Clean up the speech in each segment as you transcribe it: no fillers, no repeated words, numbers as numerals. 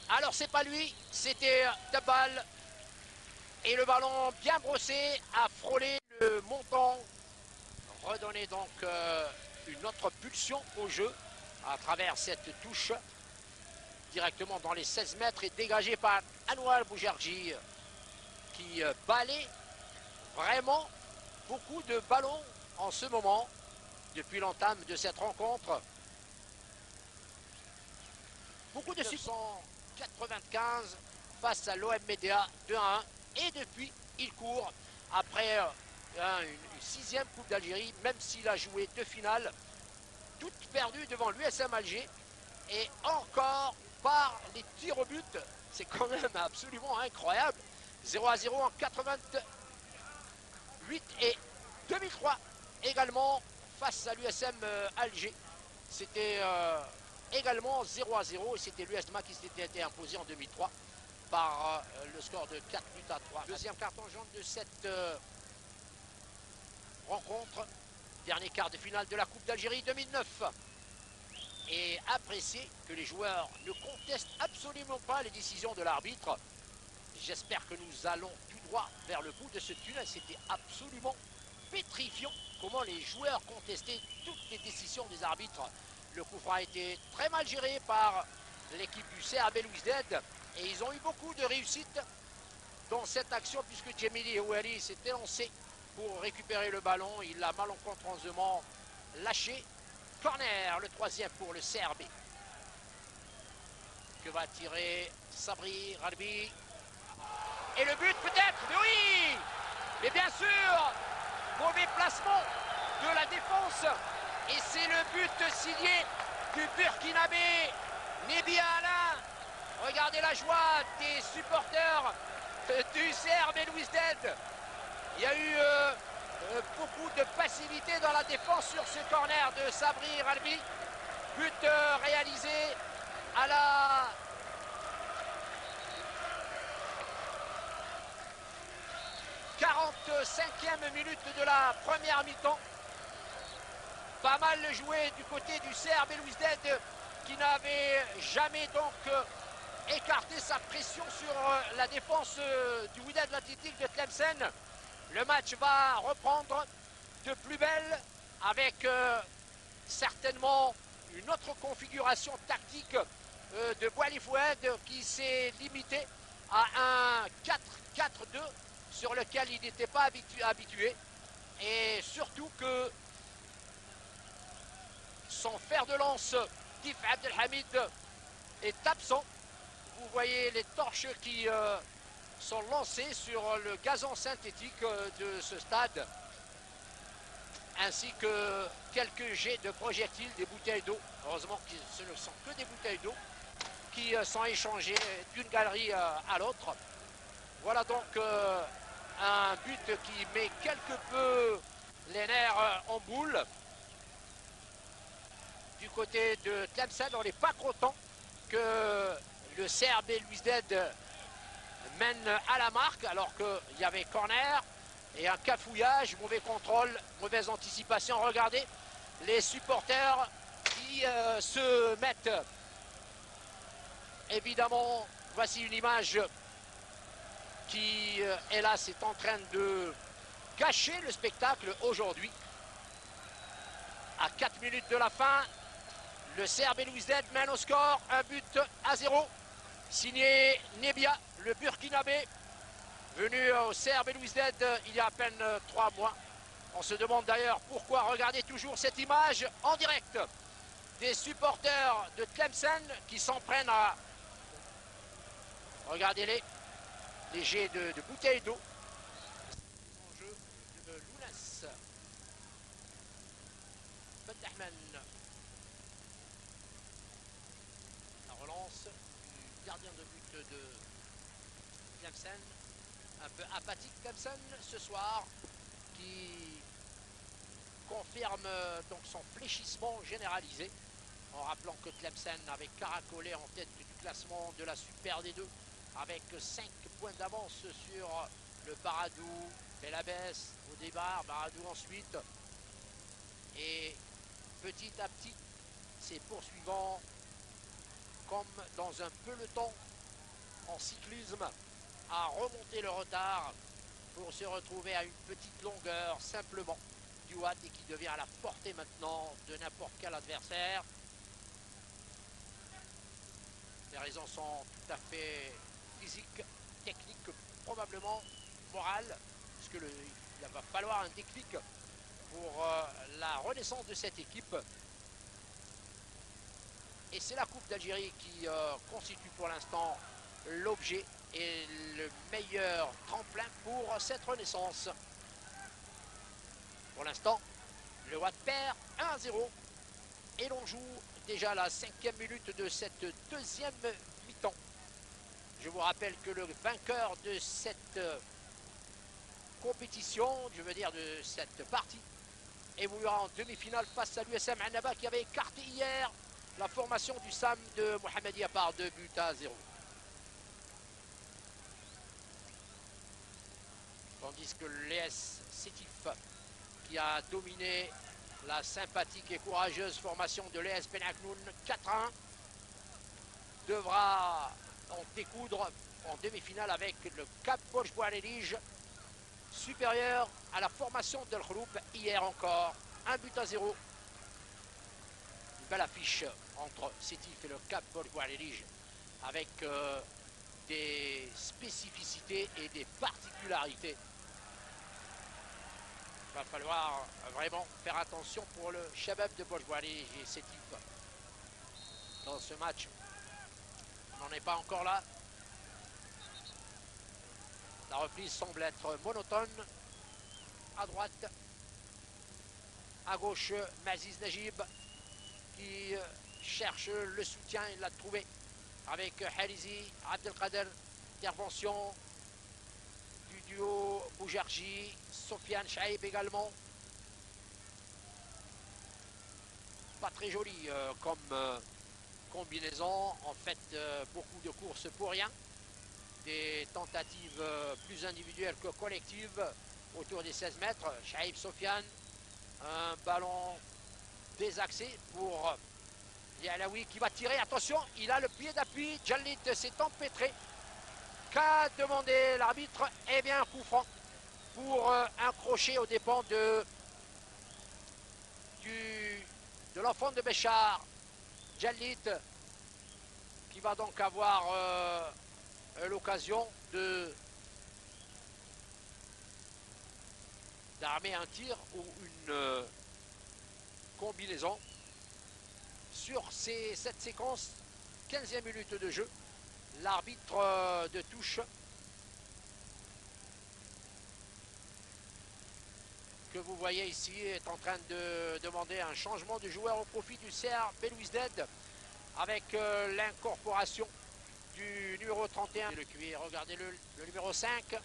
Alors c'est pas lui, c'était Tabal. Et le ballon bien brossé a frôlé le montant. Redonner donc une autre pulsion au jeu à travers cette touche. Directement dans les 16 mètres et dégagé par Anouar Boujarji qui balaie vraiment beaucoup de ballons en ce moment depuis l'entame de cette rencontre. Beaucoup de 995 face à l'OM Médéa 2-1 et depuis il court après une sixième Coupe d'Algérie, même s'il a joué deux finales, toutes perdues devant l'USM Alger et encore par les tirs au but. C'est quand même absolument incroyable. 0-0 en 88 et 2003 également face à l'USM Alger. C'était également 0-0 et c'était l'USMA qui s'était été imposé en 2003 par le score de 4 buts à 3. Deuxième carton jaune de cette rencontre. Dernier quart de finale de la Coupe d'Algérie 2009. Et apprécier que les joueurs ne contestent absolument pas les décisions de l'arbitre. J'espère que nous allons tout droit vers le bout de ce tunnel. C'était absolument pétrifiant comment les joueurs contestaient toutes les décisions des arbitres. Le coup franc a été très mal géré par l'équipe du CR Belouizdad et ils ont eu beaucoup de réussite dans cette action puisque Djemili Ouali s'est élancé pour récupérer le ballon. Il l'a malencontreusement lâché. Corner, le troisième pour le CRB. Que va tirer Sabri Ralbi. Et le but peut-être, mais oui. Mais bien sûr, mauvais placement de la défense. Et c'est le but signé du Burkinabé Nebia Alain. Regardez la joie des supporters du CR Belouizdad. Il y a eu beaucoup de passivité dans la défense sur ce corner de Sabri Ralbi. But réalisé à la 45e minute de la première mi-temps. Pas mal joué du côté du CR Belouizdad qui n'avait jamais donc écarté sa pression sur la défense du Wydad Athletic de Tlemcen. Le match va reprendre de plus belle avec certainement une autre configuration tactique de Bouali Fouad qui s'est limité à un 4-4-2 sur lequel il n'était pas habitué. Et surtout que son fer de lance, Tif Abdelhamid, est absent. Vous voyez les torches qui sont lancées sur le gazon synthétique de ce stade, ainsi que quelques jets de projectiles, des bouteilles d'eau. Heureusement que ce ne sont que des bouteilles d'eau qui sont échangées d'une galerie à l'autre. Voilà donc un but qui met quelque peu les nerfs en boule. Du côté de Tlemcen, on n'est pas content que le CR Belouizdad mène à la marque alors qu'il y avait corner et un cafouillage, mauvais contrôle, mauvaise anticipation. Regardez les supporters qui se mettent. Évidemment, voici une image qui, hélas, est en train de gâcher le spectacle aujourd'hui. À 4 minutes de la fin, le CR Belouizdad mène au score, un but à 0. Signé Nebia, le Burkinabé, venu au CR Belouizdad il y a à peine 3 mois. On se demande d'ailleurs pourquoi. Regardez toujours cette image en direct des supporters de Tlemcen qui s'en prennent à... Regardez-les, les jets de bouteilles d'eau. En jeu de Lounas. Fentahman. La relance du gardien de but de Tlemcen. Un peu apathique Tlemcen ce soir, qui confirme donc son fléchissement généralisé, en rappelant que Tlemcen avait caracolé en tête du classement de la Super D2 avec 5 points d'avance sur le Baradou, Belabès au départ, Baradou ensuite. Et petit à petit, c'est poursuivant comme dans un peloton en cyclisme à remonter le retard pour se retrouver à une petite longueur simplement du watt et qui devient à la portée maintenant de n'importe quel adversaire. Les raisons sont tout à fait physiques, techniques, probablement morales, puisque il va falloir un déclic pour la renaissance de cette équipe. Et c'est la Coupe d'Algérie qui constitue pour l'instant l'objet et le meilleur tremplin pour cette renaissance. Pour l'instant, le Watt perd 1-0 et l'on joue déjà la 5e minute de cette deuxième mi-temps. Je vous rappelle que le vainqueur de cette compétition, je veux dire de cette partie, évoluera en demi-finale face à l'USM Annaba qui avait écarté hier la formation du SAM de Mohamedia par 2-0. Tandis que l'ES Sétif, qui a dominé la sympathique et courageuse formation de l'ES Benaknoun 4-1, devra en découdre en demi-finale avec le Cap Borj Bouarelige, supérieur à la formation de l'Khroup hier encore, 1-0. Une belle affiche entre Sétif et le Cap Borj Bouarelige avec des spécificités et des particularités. Il va falloir vraiment faire attention pour le Shabab de Borj Bouarelige et Sétif. Dans ce match, on n'en est pas encore là. La reprise semble être monotone. À droite, à gauche, Maziz Najib qui cherche le soutien. Il l'a trouvé avec Harizi, Abdelkader. Intervention du duo Boujarji, Sofiane Chaib également. Pas très joli comme combinaison. En fait, beaucoup de courses pour rien. Des tentatives plus individuelles que collectives autour des 16 mètres. Chaib Sofiane, un ballon désaxé pour Yalaoui qui va tirer. Attention, il a le pied d'appui. Djallit s'est empêtré. Qu'a demandé l'arbitre? Eh bien, un coup franc pour un crochet aux dépens de l'enfant de Béchar, Djallit, qui va donc avoir l'occasion d'armer un tir ou une combinaison sur cette séquence. 15e minute de jeu. L'arbitre de touche que vous voyez ici est en train de demander un changement de joueur au profit du CR Belouizdad avec l'incorporation du numéro 31. Le cuir, regardez le numéro 5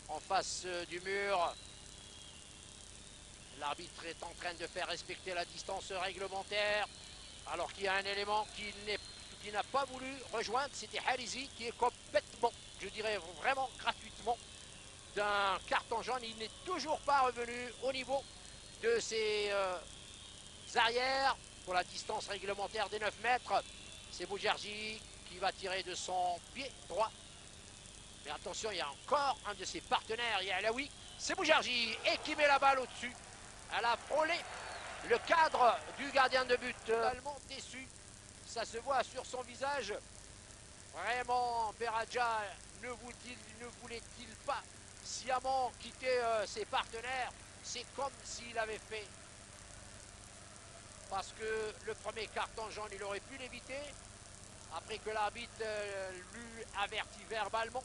en face du mur. L'arbitre est en train de faire respecter la distance réglementaire alors qu'il y a un élément qui n'a pas voulu rejoindre, c'était Harizi qui est complètement, je dirais vraiment gratuitement, d'un carton jaune. Il n'est toujours pas revenu au niveau de ses arrières pour la distance réglementaire des 9 mètres. C'est Boujarji qui va tirer de son pied droit. Mais attention, il y a encore un de ses partenaires, Yalaoui. C'est Boujarji et qui met la balle au-dessus. Elle a frôlé le cadre du gardien de but. Totalement déçu. Ça se voit sur son visage. Vraiment, Beradja ne voulait-il pas sciemment quitter ses partenaires? C'est comme s'il avait fait. Parce que le premier carton jaune, il aurait pu l'éviter. Après que l'arbitre l'eut averti verbalement.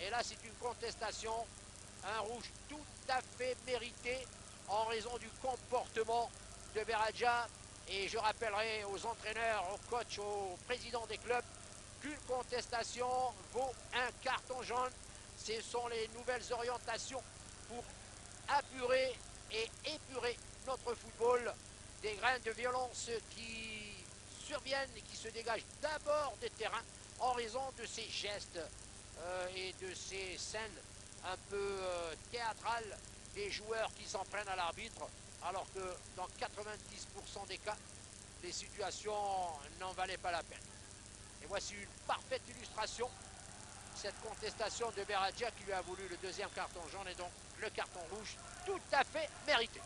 Et là, c'est une contestation. Un rouge tout à fait mérité en raison du comportement de Beradja. Et je rappellerai aux entraîneurs, aux coachs, aux présidents des clubs qu'une contestation vaut un carton jaune. Ce sont les nouvelles orientations pour apurer et épurer notre football. Des graines de violence qui surviennent et qui se dégagent d'abord des terrains en raison de ces gestes et de ces scènes un peu théâtrales des joueurs qui s'en prennent à l'arbitre, alors que dans 90% des cas, les situations n'en valaient pas la peine. Et voici une parfaite illustration. cette contestation de Beradja qui lui a voulu le deuxième carton jaune et donc le carton rouge tout à fait mérité.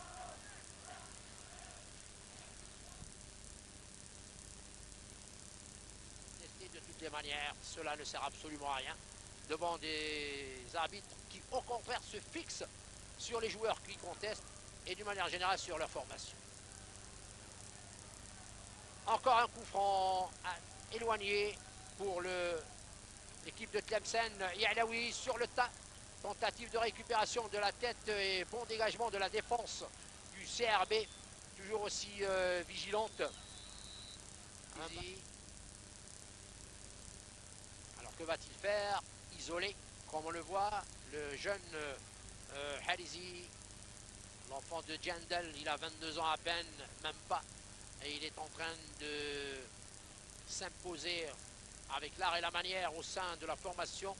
Testé de toutes les manières, cela ne sert absolument à rien devant des arbitres qui au contraire se fixent sur les joueurs qui contestent et d'une manière générale sur leur formation. Encore un coup franc éloigné pour l'équipe de Tlemcen. Yahlaoui sur le tas. Tentative de récupération de la tête et bon dégagement de la défense du CRB. Toujours aussi vigilante. Alors que va-t-il faire? Isolé, comme on le voit, le jeune Harizi, l'enfant de Jandal, il a 22 ans à peine, même pas. Et il est en train de s'imposer avec l'art et la manière au sein de la formation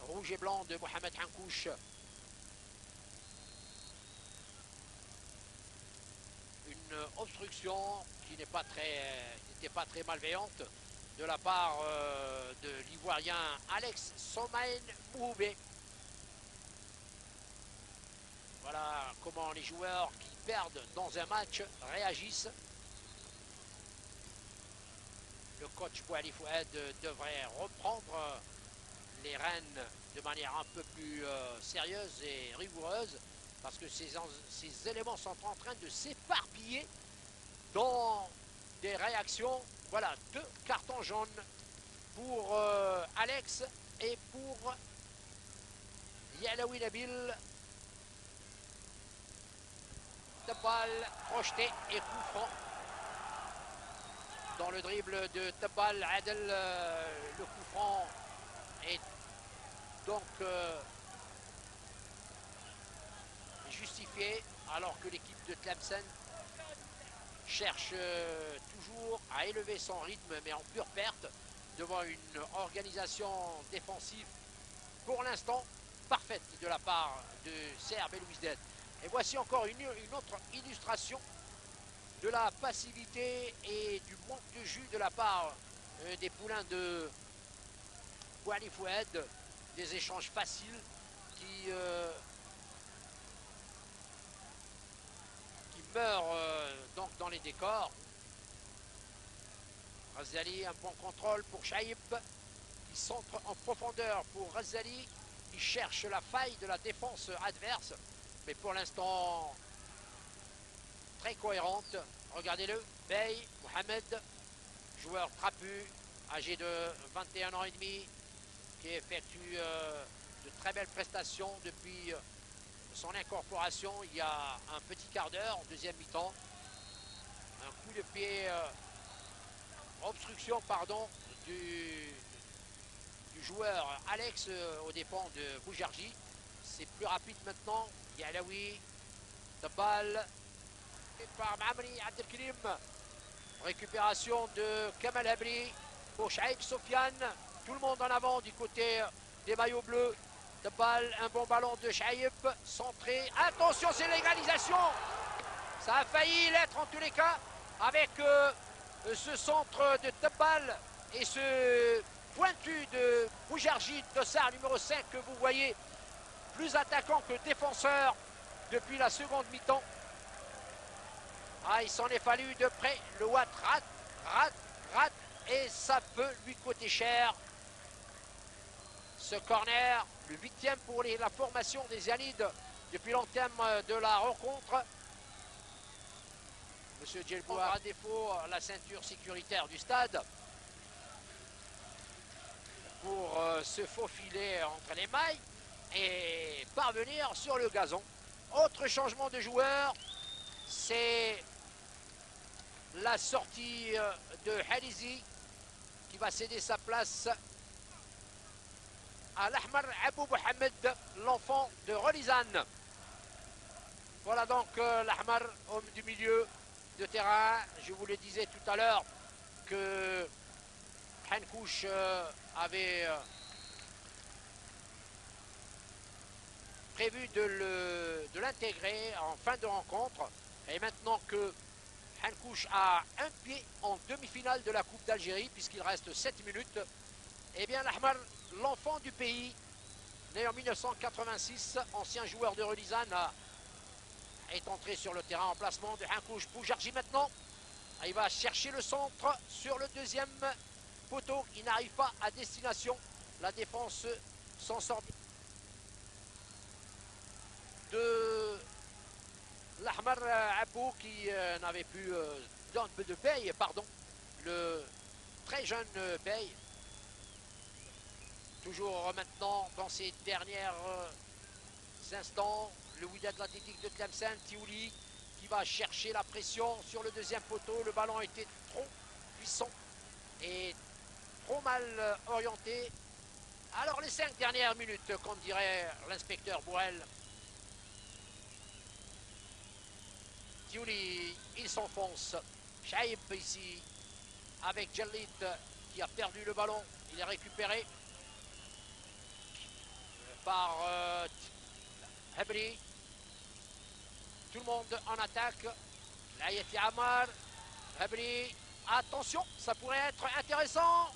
rouge et blanc de Mohamed Hankouch. Une obstruction qui n'était pas très malveillante de la part de l'Ivoirien Alex Somaïn Mouhoubé. Voilà comment les joueurs qui perdent dans un match réagissent. Le coach Bouali Fouad devrait reprendre les rênes de manière un peu plus sérieuse et rigoureuse parce que ces éléments sont en train de s'éparpiller dans des réactions. Voilà, 2 cartons jaunes pour Alex et pour Yahlaoui Nabil. De balle projetée et coup franc. Dans le dribble de Tabal Adel, le coup franc est donc justifié alors que l'équipe de Tlemcen cherche toujours à élever son rythme mais en pure perte devant une organisation défensive pour l'instant parfaite de la part de CRB Louisdet. Et voici encore une autre illustration de la passivité et du manque de jus de la part des poulains de Bouali Fouad, des échanges faciles qui meurent donc dans les décors. Razali, un bon contrôle pour Chaïb, qui centre en profondeur pour Razali, qui cherche la faille de la défense adverse, mais pour l'instant très cohérente. Regardez-le, Bey Mohamed, joueur trapu, âgé de 21 ans et demi, qui effectue de très belles prestations depuis son incorporation il y a un petit quart d'heure en deuxième mi-temps. Un coup de pied, obstruction pardon, du joueur Alex aux dépens de Boujarji. C'est plus rapide maintenant. Yahlaoui, de balle par Mamri Abdelkrim. Récupération de Kamal Habri pour Shaïk Sofiane. Tout le monde en avant du côté des maillots bleus. De balle, un bon ballon de Shaïb, centré. Attention, c'est l'égalisation. Ça a failli l'être en tous les cas avec ce centre de Tabal et ce pointu de Boujarji, Dossard numéro 5 que vous voyez, plus attaquant que défenseur depuis la seconde mi-temps. Ah, il s'en est fallu de près. Le Watt rate et ça peut lui coûter cher. Ce corner, le 8e pour la formation des Zianides depuis l'entame de la rencontre. Monsieur Djelboua, à défaut, la ceinture sécuritaire du stade pour se faufiler entre les mailles et parvenir sur le gazon. Autre changement de joueur, c'est la sortie de Halizi qui va céder sa place à l'Ahmar Abou Mohamed, l'enfant de Rolizane. Voilà donc l'Ahmar, homme du milieu de terrain. Je vous le disais tout à l'heure que Hankouch avait prévu de l'intégrer en fin de rencontre. Et maintenant que Hankouch a un pied en demi-finale de la Coupe d'Algérie, puisqu'il reste 7 minutes, Eh bien, l'Ahmar, l'enfant du pays, né en 1986, ancien joueur de Relizane, est entré sur le terrain en placement de Hankouch Boujarji maintenant. Il va chercher le centre sur le deuxième poteau. Il n'arrive pas à destination. La défense s'en sort bien. De l'Ahmar Abou qui n'avait plus de Bey, pardon. Le très jeune Bey. Toujours maintenant dans ces derniers instants, le Wydad Athletic de Tlemcen, Thiouli, qui va chercher la pression sur le deuxième poteau. Le ballon était trop puissant et trop mal orienté. Alors les 5 dernières minutes, comme dirait l'inspecteur Bourrel. Thiouli, il s'enfonce. Shaib ici, avec Jallit qui a perdu le ballon. Il est récupéré par Hebri. Tout le monde en attaque. Layet Amar. Hebri. Attention, ça pourrait être intéressant.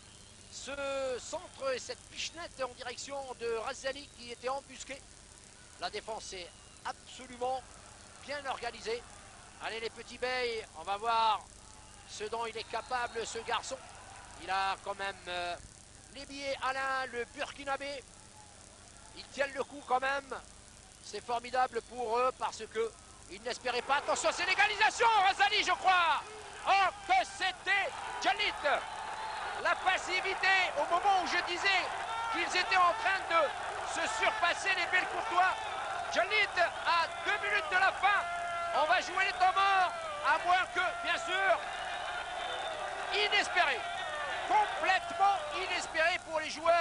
Ce centre et cette pichenette en direction de Razali qui était embusqué. La défense est absolument bien organisée. Allez les petits beys, on va voir ce dont il est capable ce garçon. Il a quand même les billets Alain, le Burkinabé. Ils tiennent le coup quand même. C'est formidable pour eux parce que ils n'espéraient pas. Attention, c'est l'égalisation, Razali, je crois. Oh, que c'était Jallit. La passivité au moment où je disais qu'ils étaient en train de se surpasser les belles courtois. Jallit à 2 minutes de la fin. On va jouer les temps morts, à moins que, bien sûr, inespéré. Complètement inespéré pour les joueurs.